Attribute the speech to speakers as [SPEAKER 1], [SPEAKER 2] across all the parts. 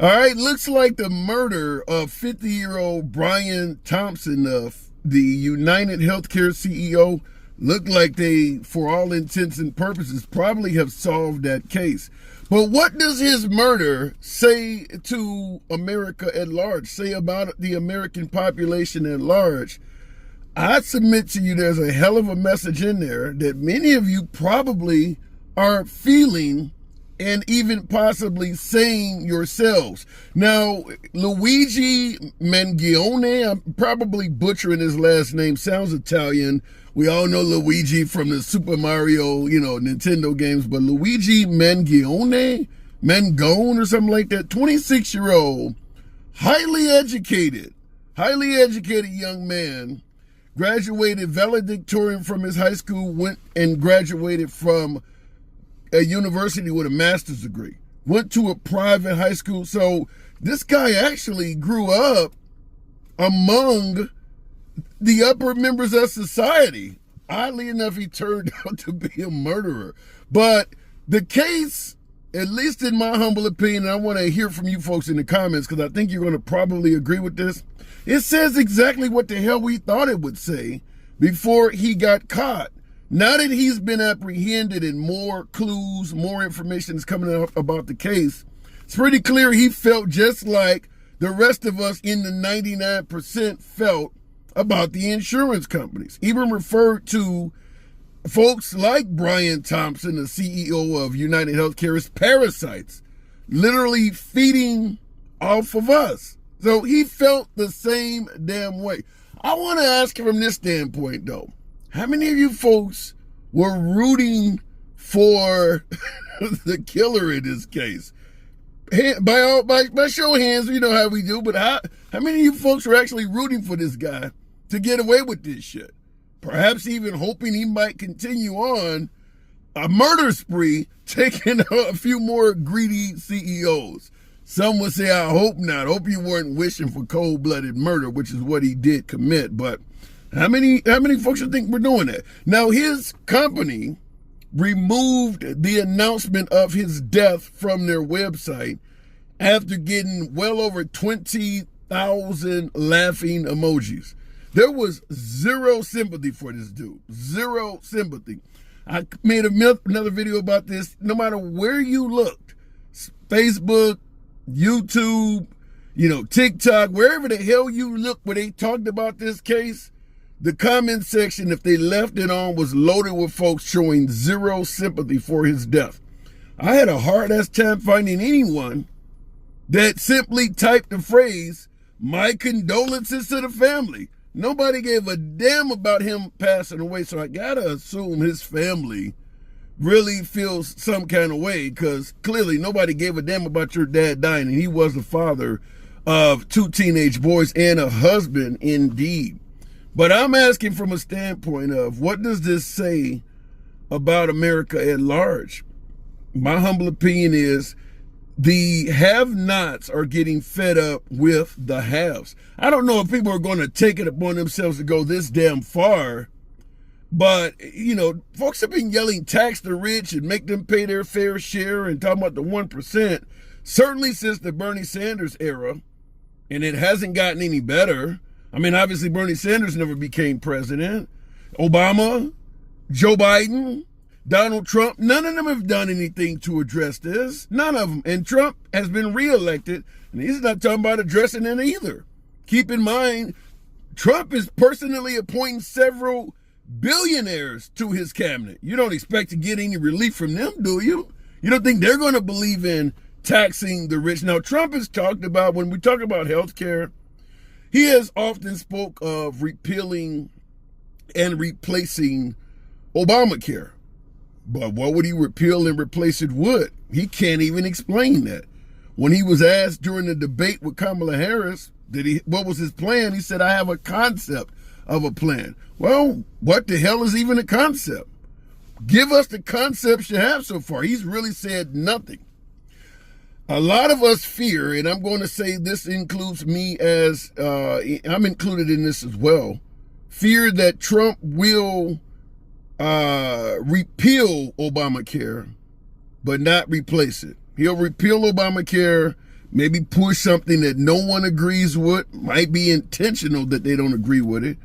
[SPEAKER 1] All right, looks like the murder of 50-year-old Brian Thompson, the United Healthcare CEO, looked like they, for all intents and purposes, probably have solved that case. But what does his murder say to America at large, say about the American population at large? I submit to you there's a hell of a message in there that many of you probably are feeling and even possibly saying yourselves. Now, Luigi Mangione, I'm probably butchering his last name, sounds Italian. We all know Luigi from the Super Mario, Nintendo games, but Luigi Mangone or something like that, 26-year-old, highly educated young man, graduated valedictorian from his high school, went and graduated from a university with a master's degree, went to a private high school. So this guy actually grew up among the upper members of society. Oddly enough, he turned out to be a murderer. But the case, at least in my humble opinion, I want to hear from you folks in the comments because I think you're going to probably agree with this. It says exactly what the hell we thought it would say before he got caught. Now that he's been apprehended and more clues, more information is coming out about the case, it's pretty clear he felt just like the rest of us in the 99% felt about the insurance companies. Even referred to folks like Brian Thompson, the CEO of United Healthcare, as parasites, literally feeding off of us. So he felt the same damn way. I want to ask you from this standpoint, though. How many of you folks were rooting for the killer in this case? By show of hands, you know how we do, but how many of you folks were actually rooting for this guy to get away with this shit? Perhaps even hoping he might continue on a murder spree, taking a few more greedy CEOs. Some would say, I hope not. Hope you weren't wishing for cold-blooded murder, which is what he did commit, but How many folks you think were doing that? Now, his company removed the announcement of his death from their website after getting well over 20,000 laughing emojis. There was zero sympathy for this dude. Zero sympathy. I made another video about this. No matter where you looked, Facebook, YouTube, TikTok, wherever the hell you look where they talked about this case, the comment section, if they left it on, was loaded with folks showing zero sympathy for his death. I had a hard-ass time finding anyone that simply typed the phrase, "My condolences to the family." Nobody gave a damn about him passing away, so I gotta assume his family really feels some kind of way, because clearly nobody gave a damn about your dad dying, and he was the father of 2 teenage boys and a husband indeed. But I'm asking from a standpoint of, what does this say about America at large? My humble opinion is the have-nots are getting fed up with the haves. I don't know if people are going to take it upon themselves to go this damn far, but, folks have been yelling tax the rich and make them pay their fair share and talking about the 1%, certainly since the Bernie Sanders era, and it hasn't gotten any better. I mean, obviously, Bernie Sanders never became president. Obama, Joe Biden, Donald Trump, none of them have done anything to address this. None of them. And Trump has been reelected, and he's not talking about addressing it either. Keep in mind, Trump is personally appointing several billionaires to his cabinet. You don't expect to get any relief from them, do you? You don't think they're going to believe in taxing the rich? Now, Trump has talked about, when we talk about health care, he has often spoke of repealing and replacing Obamacare. But what would he repeal and replace it with? He can't even explain that. When he was asked during the debate with Kamala Harris, what was his plan? He said, I have a concept of a plan. Well, what the hell is even a concept? Give us the concepts you have so far. He's really said nothing. A lot of us fear, and I'm going to say this includes me as, I'm included in this as well, fear that Trump will repeal Obamacare, but not replace it. He'll repeal Obamacare, maybe push something that no one agrees with, might be intentional that they don't agree with it.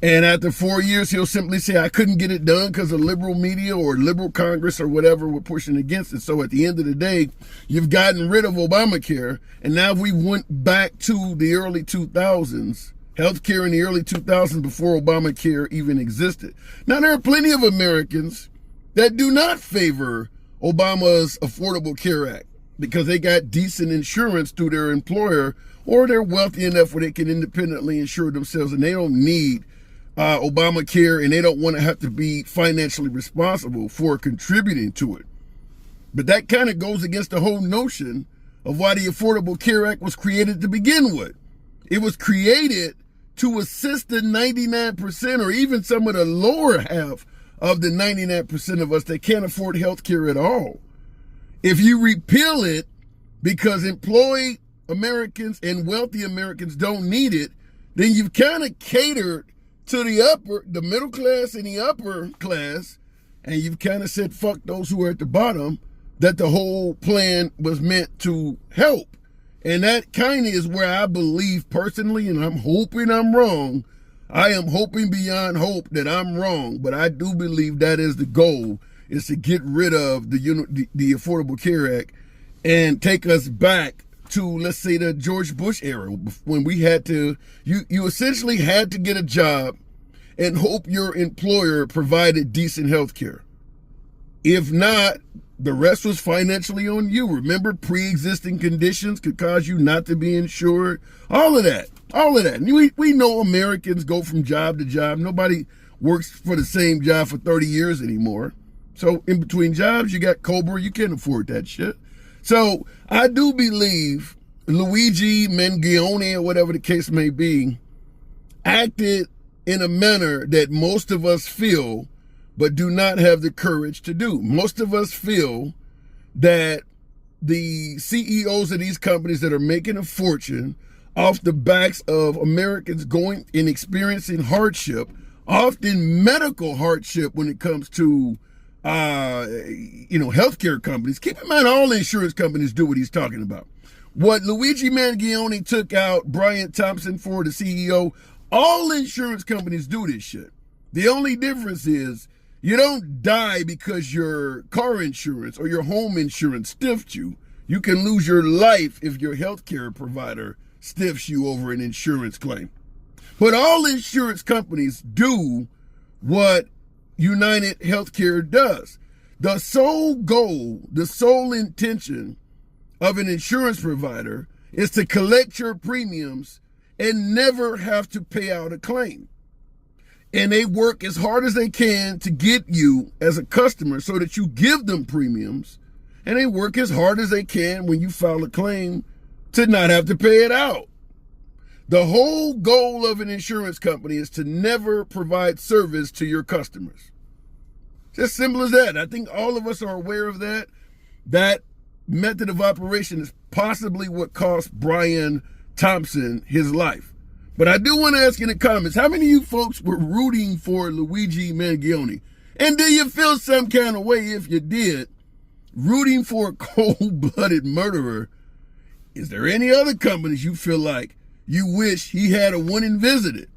[SPEAKER 1] And after 4 years, he'll simply say, I couldn't get it done because of liberal media or liberal Congress or whatever were pushing against it. So at the end of the day, you've gotten rid of Obamacare. And now we went back to the early 2000s, healthcare in the early 2000s before Obamacare even existed. Now, there are plenty of Americans that do not favor Obama's Affordable Care Act because they got decent insurance through their employer, or they're wealthy enough where they can independently insure themselves and they don't need Obamacare, and they don't want to have to be financially responsible for contributing to it. But that kind of goes against the whole notion of why the Affordable Care Act was created to begin with. It was created to assist the 99% or even some of the lower half of the 99% of us that can't afford health care at all. If you repeal it because employed Americans and wealthy Americans don't need it, then you've kind of catered to the middle class and the upper class, and you've kind of said, fuck those who are at the bottom, that the whole plan was meant to help. And that kind of is where I believe personally, and I'm hoping I'm wrong. I am hoping beyond hope that I'm wrong, but I do believe that is the goal, is to get rid of the Affordable Care Act and take us back to, let's say, the George Bush era, when we had to, you essentially had to get a job and hope your employer provided decent health care. If not, the rest was financially on you. Remember, pre-existing conditions could cause you not to be insured. All of that. And we know Americans go from job to job. Nobody works for the same job for 30 years anymore. So in between jobs, you got COBRA. You can't afford that shit. So I do believe Luigi, Mangione, or whatever the case may be, acted in a manner that most of us feel but do not have the courage to do. Most of us feel that the CEOs of these companies that are making a fortune off the backs of Americans going and experiencing hardship, often medical hardship when it comes to healthcare companies. Keep in mind, all insurance companies do what he's talking about. What Luigi Mangione took out Brian Thompson for, the CEO, all insurance companies do this shit. The only difference is you don't die because your car insurance or your home insurance stiffed you. You can lose your life if your healthcare provider stiffs you over an insurance claim. But all insurance companies do what United Healthcare does. The sole goal, the sole intention of an insurance provider is to collect your premiums and never have to pay out a claim. And they work as hard as they can to get you as a customer so that you give them premiums. And they work as hard as they can when you file a claim to not have to pay it out. The whole goal of an insurance company is to never provide service to your customers. Just simple as that. I think all of us are aware of that. That method of operation is possibly what cost Brian Thompson his life. But I do want to ask in the comments, how many of you folks were rooting for Luigi Mangione? And do you feel some kind of way if you did, rooting for a cold-blooded murderer? Is there any other companies you feel like you wish he had a went and visited?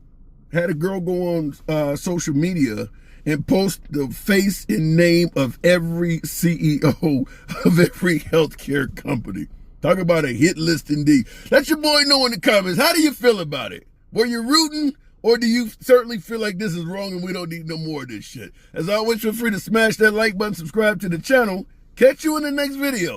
[SPEAKER 1] Had a girl go on social media and post the face and name of every CEO of every healthcare company. Talk about a hit list indeed. Let your boy know in the comments. How do you feel about it? Were you rooting, or do you certainly feel like this is wrong and we don't need no more of this shit? As always, feel free to smash that like button, subscribe to the channel. Catch you in the next video.